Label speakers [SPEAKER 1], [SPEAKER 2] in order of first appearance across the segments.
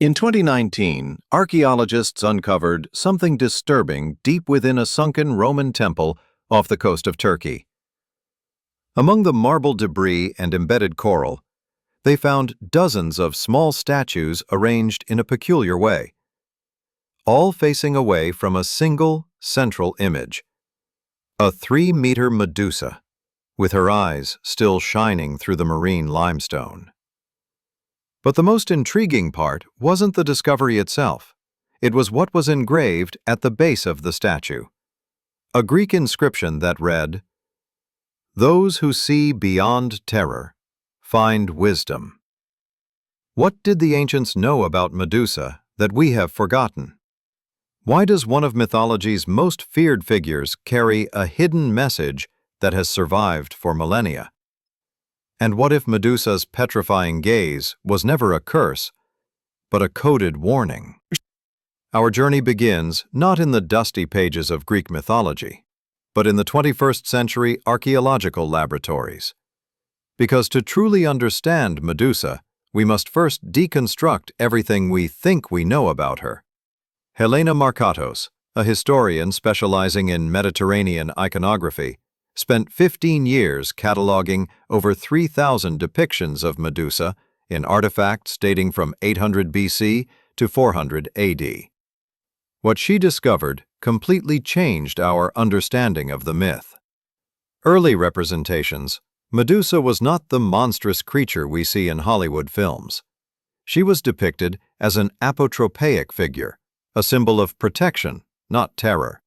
[SPEAKER 1] In 2019, archaeologists uncovered something disturbing deep within a sunken Roman temple off the coast of Turkey. Among the marble debris and embedded coral, they found dozens of small statues arranged in a peculiar way, all facing away from a single central image, a 3-meter Medusa, with her eyes still shining through the marine limestone. But the most intriguing part wasn't the discovery itself. It was what was engraved at the base of the statue. A Greek inscription that read, "Those who see beyond terror find wisdom." What did the ancients know about Medusa that we have forgotten? Why does one of mythology's most feared figures carry a hidden message that has survived for millennia? And what if Medusa's petrifying gaze was never a curse, but a coded warning? Our journey begins not in the dusty pages of Greek mythology, but in the 21st century archaeological laboratories. Because to truly understand Medusa, we must first deconstruct everything we think we know about her. Helena Markatos, a historian specializing in Mediterranean iconography, spent 15 years cataloging over 3,000 depictions of Medusa in artifacts dating from 800 BC to 400 AD. What she discovered completely changed our understanding of the myth. Early representations, Medusa was not the monstrous creature we see in Hollywood films. She was depicted as an apotropaic figure, a symbol of protection, not terror.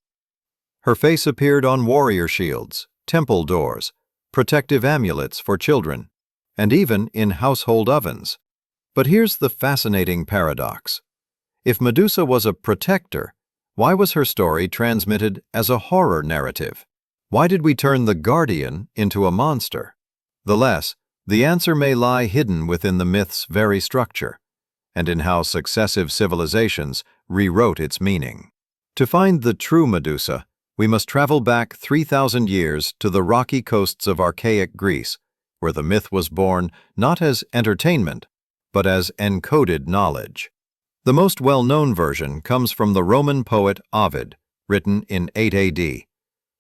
[SPEAKER 1] Her face appeared on warrior shields, temple doors, protective amulets for children, and even in household ovens. But here's the fascinating paradox. If Medusa was a protector, why was her story transmitted as a horror narrative? Why did we turn the guardian into a monster? The answer may lie hidden within the myth's very structure, and in how successive civilizations rewrote its meaning. To find the true Medusa, we must travel back 3,000 years to the rocky coasts of archaic Greece, where the myth was born not as entertainment, but as encoded knowledge. The most well-known version comes from the Roman poet Ovid, written in 8 AD,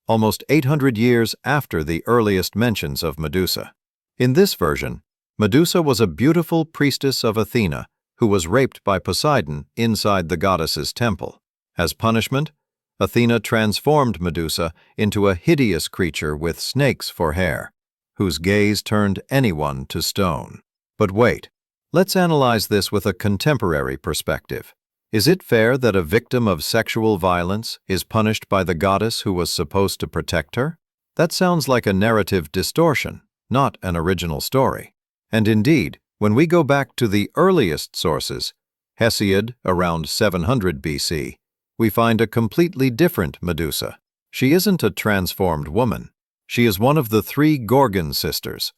[SPEAKER 1] almost 800 years after the earliest mentions of Medusa. In this version, Medusa was a beautiful priestess of Athena who was raped by Poseidon inside the goddess's temple. As punishment, Athena transformed Medusa into a hideous creature with snakes for hair, whose gaze turned anyone to stone. But wait, let's analyze this with a contemporary perspective. Is it fair that a victim of sexual violence is punished by the goddess who was supposed to protect her? That sounds like a narrative distortion, not an original story. And indeed, when we go back to the earliest sources, Hesiod around 700 BC, we find a completely different Medusa. She isn't a transformed woman. She is one of the 3 Gorgon sisters,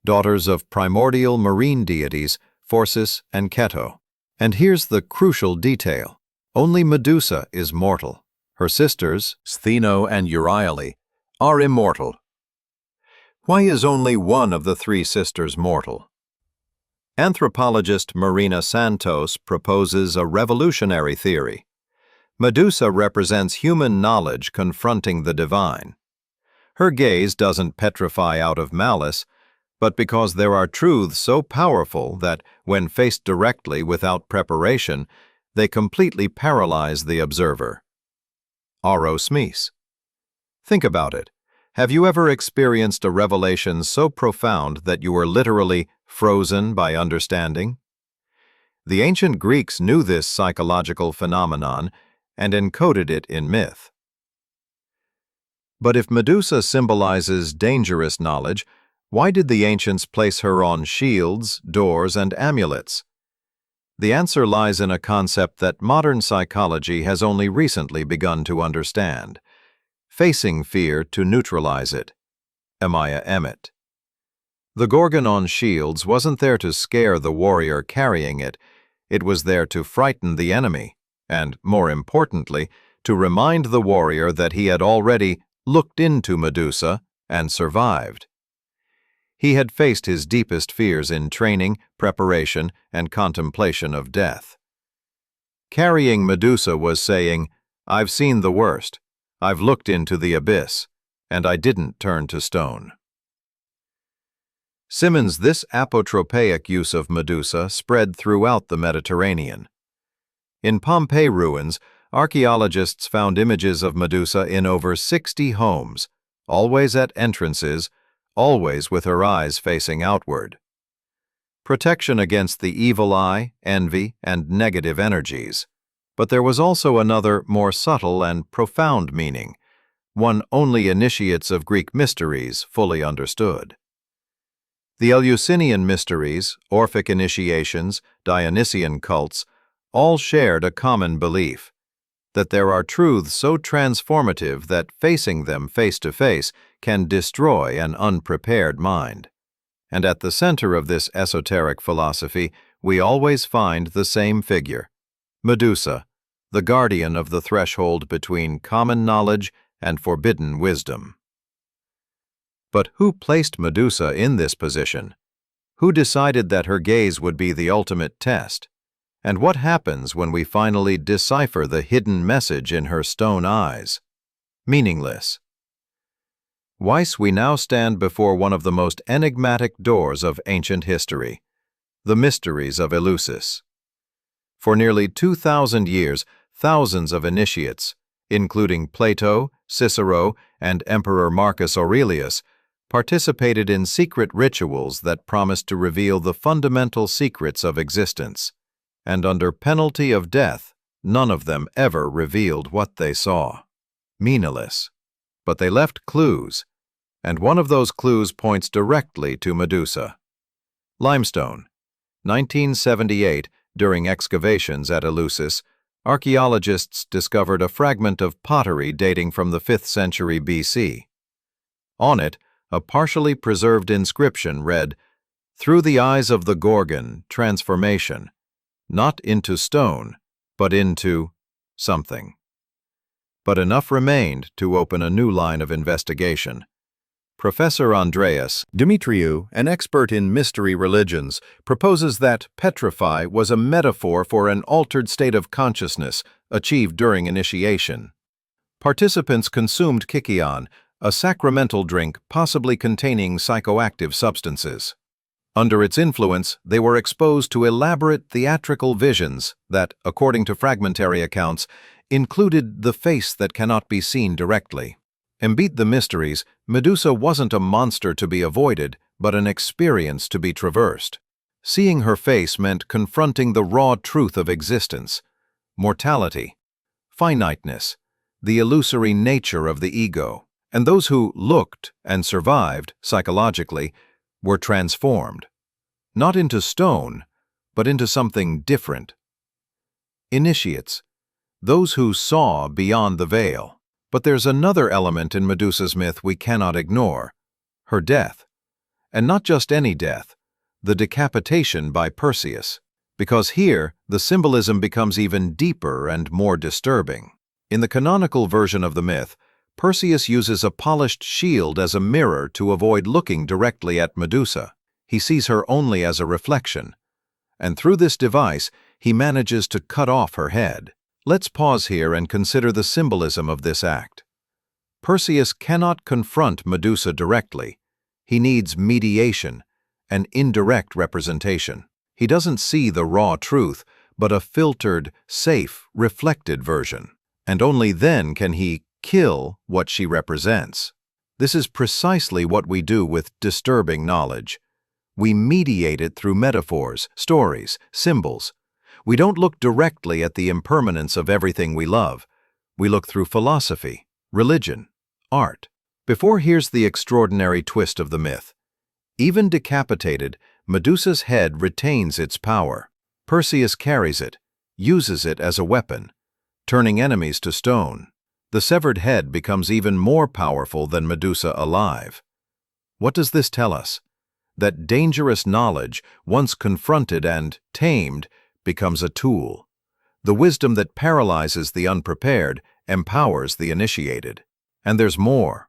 [SPEAKER 1] daughters of primordial marine deities Phorcys and Keto. And here's the crucial detail. Only Medusa is mortal. Her sisters, Stheno and Euryale, are immortal. Why is only one of the 3 sisters mortal? Anthropologist Marina Santos proposes a revolutionary theory. Medusa represents human knowledge confronting the divine. Her gaze doesn't petrify out of malice, but because there are truths so powerful that, when faced directly without preparation, they completely paralyze the observer. Aro Smis. Think about it. Have you ever experienced a revelation so profound that you were literally frozen by understanding? The ancient Greeks knew this psychological phenomenon and encoded it in myth. But if Medusa symbolizes dangerous knowledge, why did the ancients place her on shields, doors, and amulets? The answer lies in a concept that modern psychology has only recently begun to understand: facing fear to neutralize it. Amaya Emmett. The Gorgon on shields wasn't there to scare the warrior carrying it. It was there to frighten the enemy, and, more importantly, to remind the warrior that he had already looked into Medusa and survived. He had faced his deepest fears in training, preparation, and contemplation of death. Carrying Medusa was saying, "I've seen the worst. I've looked into the abyss, and I didn't turn to stone." Simmons' this apotropaic use of Medusa spread throughout the Mediterranean. In Pompeii ruins, archaeologists found images of Medusa in over 60 homes, always at entrances, always with her eyes facing outward. Protection against the evil eye, envy, and negative energies. But there was also another, more subtle and profound meaning, one only initiates of Greek mysteries fully understood. The Eleusinian mysteries, Orphic initiations, Dionysian cults, all shared a common belief, that there are truths so transformative that facing them face to face can destroy an unprepared mind. And at the center of this esoteric philosophy, we always find the same figure, Medusa, the guardian of the threshold between common knowledge and forbidden wisdom. But who placed Medusa in this position? Who decided that her gaze would be the ultimate test? And what happens when we finally decipher the hidden message in her stone eyes? Meaningless. Weiss, we now stand before one of the most enigmatic doors of ancient history, the mysteries of Eleusis. For nearly 2,000 years, thousands of initiates, including Plato, Cicero, and Emperor Marcus Aurelius, participated in secret rituals that promised to reveal the fundamental secrets of existence. And under penalty of death, none of them ever revealed what they saw. Meaningless. But they left clues, and one of those clues points directly to Medusa. Limestone. 1978, during excavations at Eleusis, archaeologists discovered a fragment of pottery dating from the 5th century BC. On it, a partially preserved inscription read, "Through the eyes of the Gorgon, transformation, not into stone, but into something." But enough remained to open a new line of investigation. Professor Andreas Dimitriou, an expert in mystery religions, proposes that petrify was a metaphor for an altered state of consciousness achieved during initiation. Participants consumed kykeon, a sacramental drink possibly containing psychoactive substances. Under its influence, they were exposed to elaborate theatrical visions that, according to fragmentary accounts, included the face that cannot be seen directly. Embeat the mysteries, Medusa wasn't a monster to be avoided, but an experience to be traversed. Seeing her face meant confronting the raw truth of existence, mortality, finiteness, the illusory nature of the ego. And those who looked and survived, psychologically, were transformed, not into stone, but into something different. Initiates, those who saw beyond the veil. But there's another element in Medusa's myth we cannot ignore, her death. And not just any death, the decapitation by Perseus. Because here, the symbolism becomes even deeper and more disturbing. In the canonical version of the myth, Perseus uses a polished shield as a mirror to avoid looking directly at Medusa. He sees her only as a reflection. And through this device, he manages to cut off her head. Let's pause here and consider the symbolism of this act. Perseus cannot confront Medusa directly. He needs mediation, an indirect representation. He doesn't see the raw truth, but a filtered, safe, reflected version. And only then can he kill what she represents. This is precisely what we do with disturbing knowledge. We mediate it through metaphors, stories, symbols. We don't look directly at the impermanence of everything we love. We look through philosophy, religion, art. Before, here's the extraordinary twist of the myth. Even decapitated, Medusa's head retains its power. Perseus carries it, uses it as a weapon, turning enemies to stone. The severed head becomes even more powerful than Medusa alive. What does this tell us? That dangerous knowledge, once confronted and tamed, becomes a tool. The wisdom that paralyzes the unprepared empowers the initiated. And there's more.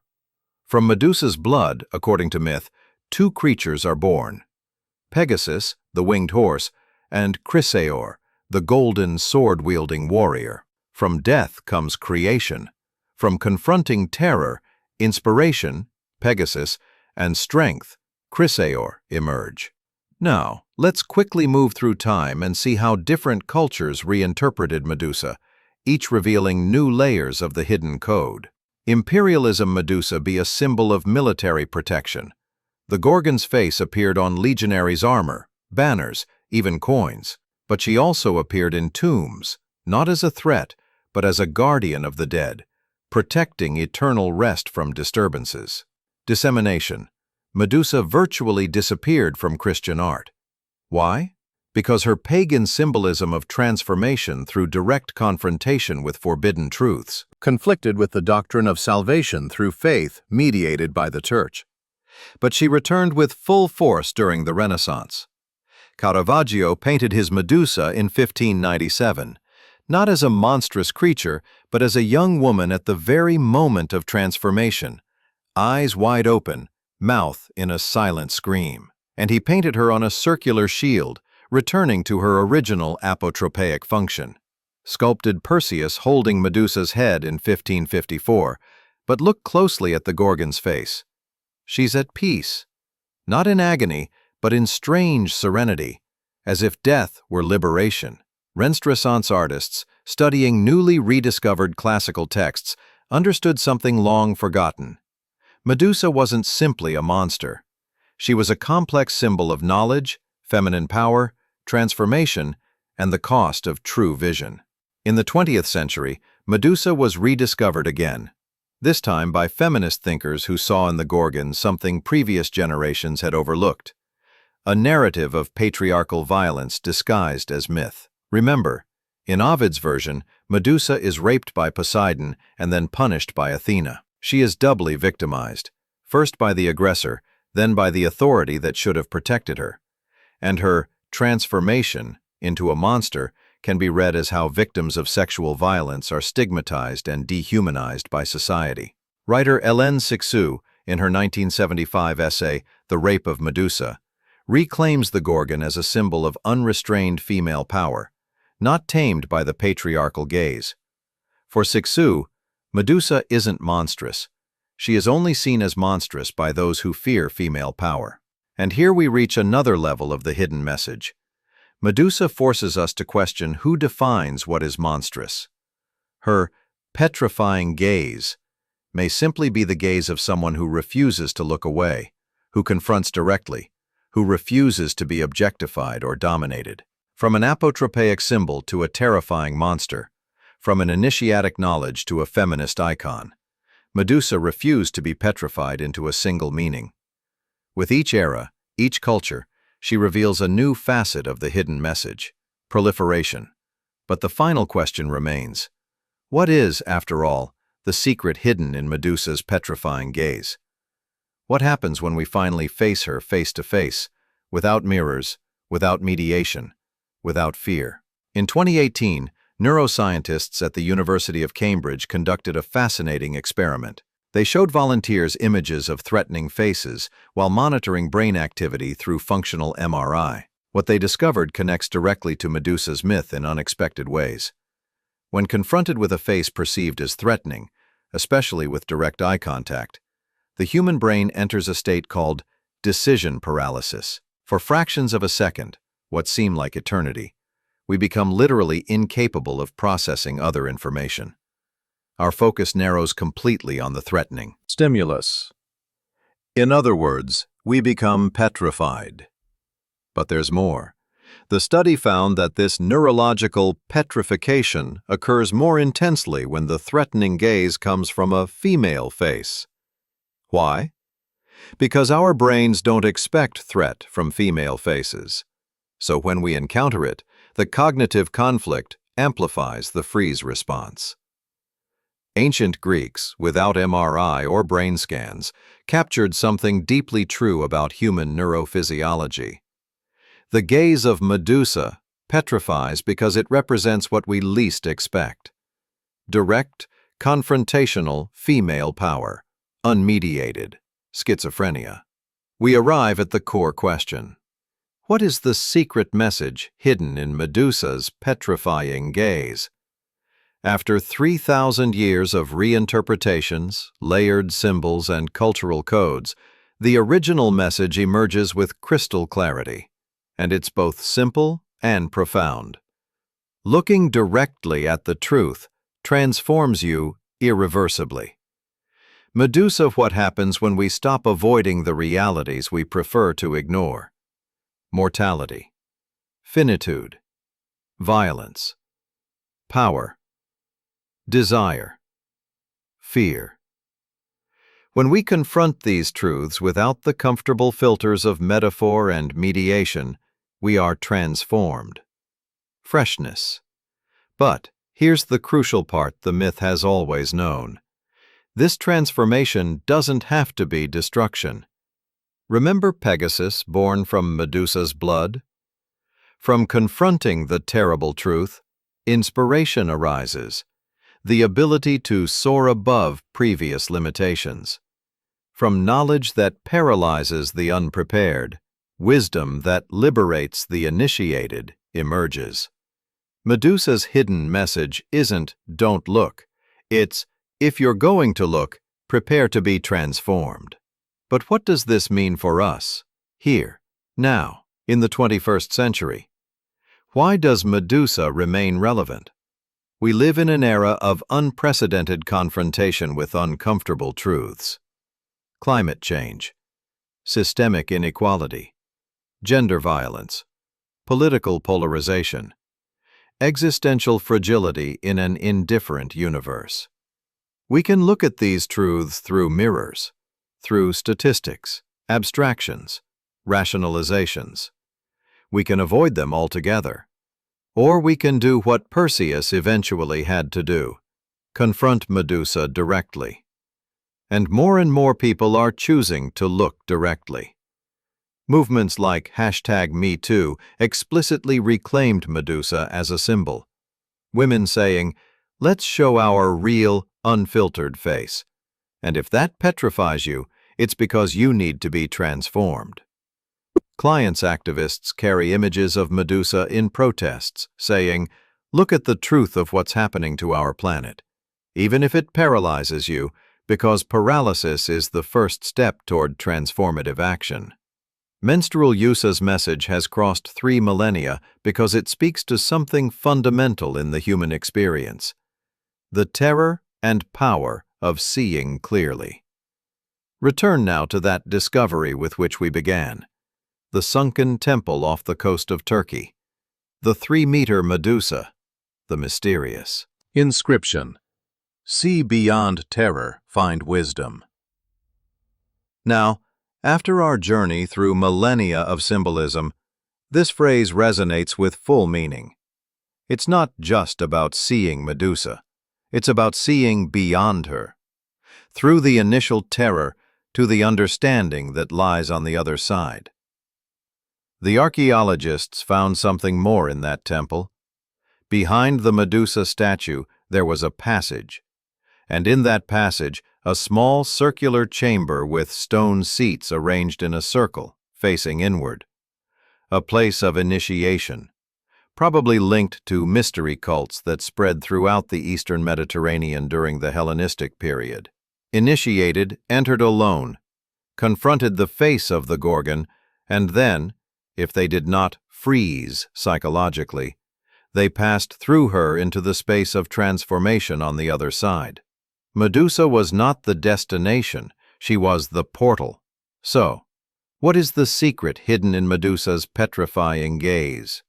[SPEAKER 1] From Medusa's blood, according to myth, two creatures are born. Pegasus, the winged horse, and Chrysaor, the golden sword-wielding warrior. From death comes creation. From confronting terror, inspiration, Pegasus, and strength, Chrysaor, emerge. Now, let's quickly move through time and see how different cultures reinterpreted Medusa, each revealing new layers of the hidden code. Imperialism Medusa be a symbol of military protection. The Gorgon's face appeared on legionaries' armor, banners, even coins. But she also appeared in tombs, not as a threat, but as a guardian of the dead, protecting eternal rest from disturbances. Dissemination. Medusa virtually disappeared from Christian art. Why? Because her pagan symbolism of transformation through direct confrontation with forbidden truths conflicted with the doctrine of salvation through faith mediated by the Church. But she returned with full force during the Renaissance. Caravaggio painted his Medusa in 1597, not as a monstrous creature, but as a young woman at the very moment of transformation, eyes wide open, mouth in a silent scream. And he painted her on a circular shield, returning to her original apotropaic function. Sculpted Perseus holding Medusa's head in 1554, but look closely at the Gorgon's face. She's at peace, not in agony, but in strange serenity, as if death were liberation. Renaissance artists, studying newly rediscovered classical texts, understood something long forgotten. Medusa wasn't simply a monster. She was a complex symbol of knowledge, feminine power, transformation, and the cost of true vision. In the 20th century, Medusa was rediscovered again, this time by feminist thinkers who saw in the Gorgon something previous generations had overlooked. A narrative of patriarchal violence disguised as myth. Remember, in Ovid's version, Medusa is raped by Poseidon and then punished by Athena. She is doubly victimized, first by the aggressor, then by the authority that should have protected her. And her transformation into a monster can be read as how victims of sexual violence are stigmatized and dehumanized by society. Writer Hélène Cixous, in her 1975 essay, The Rape of Medusa, reclaims the Gorgon as a symbol of unrestrained female power, not tamed by the patriarchal gaze. For Cixous, Medusa isn't monstrous. She is only seen as monstrous by those who fear female power. And here we reach another level of the hidden message. Medusa forces us to question who defines what is monstrous. Her petrifying gaze may simply be the gaze of someone who refuses to look away, who confronts directly, who refuses to be objectified or dominated. From an apotropaic symbol to a terrifying monster, from an initiatic knowledge to a feminist icon, Medusa refused to be petrified into a single meaning. With each era, each culture, she reveals a new facet of the hidden message, proliferation. But the final question remains. What is, after all, the secret hidden in Medusa's petrifying gaze? What happens when we finally face her face to face, without mirrors, without mediation, without fear? In 2018, neuroscientists at the University of Cambridge conducted a fascinating experiment. They showed volunteers images of threatening faces while monitoring brain activity through functional MRI. What they discovered connects directly to Medusa's myth in unexpected ways. When confronted with a face perceived as threatening, especially with direct eye contact, the human brain enters a state called decision paralysis. For fractions of a second, what seem like eternity, we become literally incapable of processing other information. Our focus narrows completely on the threatening stimulus. In other words, we become petrified. But there's more. The study found that this neurological petrification occurs more intensely when the threatening gaze comes from a female face. Why? Because our brains don't expect threat from female faces. So when we encounter it, the cognitive conflict amplifies the freeze response. Ancient Greeks, without MRI or brain scans, captured something deeply true about human neurophysiology. The gaze of Medusa petrifies because it represents what we least expect. Direct, confrontational female power. Unmediated, schizophrenia. We arrive at the core question. What is the secret message hidden in Medusa's petrifying gaze? After 3,000 years of reinterpretations, layered symbols, and cultural codes, the original message emerges with crystal clarity, and it's both simple and profound. Looking directly at the truth transforms you irreversibly. Medusa, what happens when we stop avoiding the realities we prefer to ignore? Mortality, finitude, violence, power, desire, fear. When we confront these truths without the comfortable filters of metaphor and mediation, we are transformed. Freshness. But here's the crucial part the myth has always known. This transformation doesn't have to be destruction. Remember Pegasus, born from Medusa's blood? From confronting the terrible truth, inspiration arises, the ability to soar above previous limitations. From knowledge that paralyzes the unprepared, wisdom that liberates the initiated emerges. Medusa's hidden message isn't "don't look," it's "if you're going to look, prepare to be transformed." But what does this mean for us, here, now, in the 21st century? Why does Medusa remain relevant? We live in an era of unprecedented confrontation with uncomfortable truths. Climate change, systemic inequality, gender violence, political polarization, existential fragility in an indifferent universe. We can look at these truths through mirrors, through statistics, abstractions, rationalizations. We can avoid them altogether. Or we can do what Perseus eventually had to do, confront Medusa directly. And more people are choosing to look directly. Movements like #MeToo explicitly reclaimed Medusa as a symbol. Women saying, "Let's show our real, unfiltered face." And if that petrifies you, it's because you need to be transformed. Clients activists carry images of Medusa in protests, saying, "Look at the truth of what's happening to our planet," even if it paralyzes you, because paralysis is the first step toward transformative action. Menstrual Usa's message has crossed 3 millennia because it speaks to something fundamental in the human experience: the terror and power of seeing clearly. Return now to that discovery with which we began. The sunken temple off the coast of Turkey. The 3-meter Medusa. The mysterious. Inscription: "See beyond terror, find wisdom." Now, after our journey through millennia of symbolism, this phrase resonates with full meaning. It's not just about seeing Medusa. It's about seeing beyond her. Through the initial terror to the understanding that lies on the other side. The archaeologists found something more in that temple. Behind the Medusa statue, there was a passage, and in that passage, a small circular chamber with stone seats arranged in a circle, facing inward. A place of initiation, probably linked to mystery cults that spread throughout the Eastern Mediterranean during the Hellenistic period. Initiated entered alone, confronted the face of the Gorgon, and then, if they did not freeze psychologically, they passed through her into the space of transformation on the other side. Medusa was not the destination, she was the portal. So, what is the secret hidden in Medusa's petrifying gaze?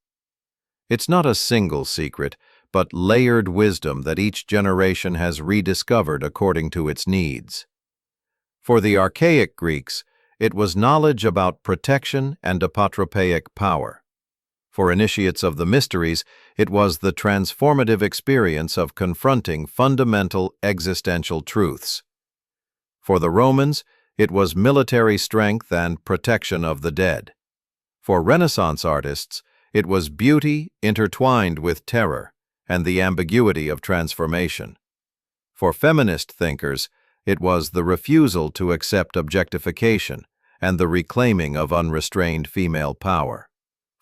[SPEAKER 1] It's not a single secret, but layered wisdom that each generation has rediscovered according to its needs. For the archaic Greeks, it was knowledge about protection and apotropaic power. For initiates of the mysteries, it was the transformative experience of confronting fundamental existential truths. For the Romans, it was military strength and protection of the dead. For Renaissance artists, it was beauty intertwined with terror and the ambiguity of transformation. For feminist thinkers, it was the refusal to accept objectification and the reclaiming of unrestrained female power.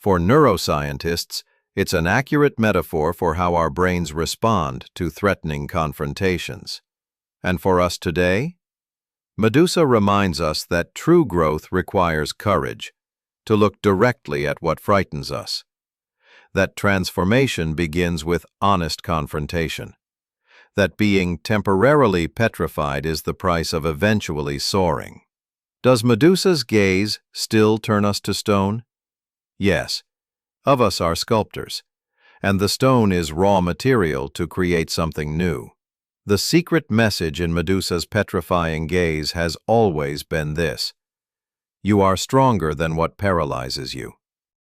[SPEAKER 1] For neuroscientists, it's an accurate metaphor for how our brains respond to threatening confrontations. And for us today, MEDUSA reminds us that true growth requires courage, to look directly at what frightens us. That transformation begins with honest confrontation. That being temporarily petrified is the price of eventually soaring. Does MEDUSA's gaze still turn us to stone? Yes. Of us are sculptors, and the stone is raw material to create something new. The secret message in MEDUSA's petrifying gaze has always been this: you are stronger than what paralyzes you.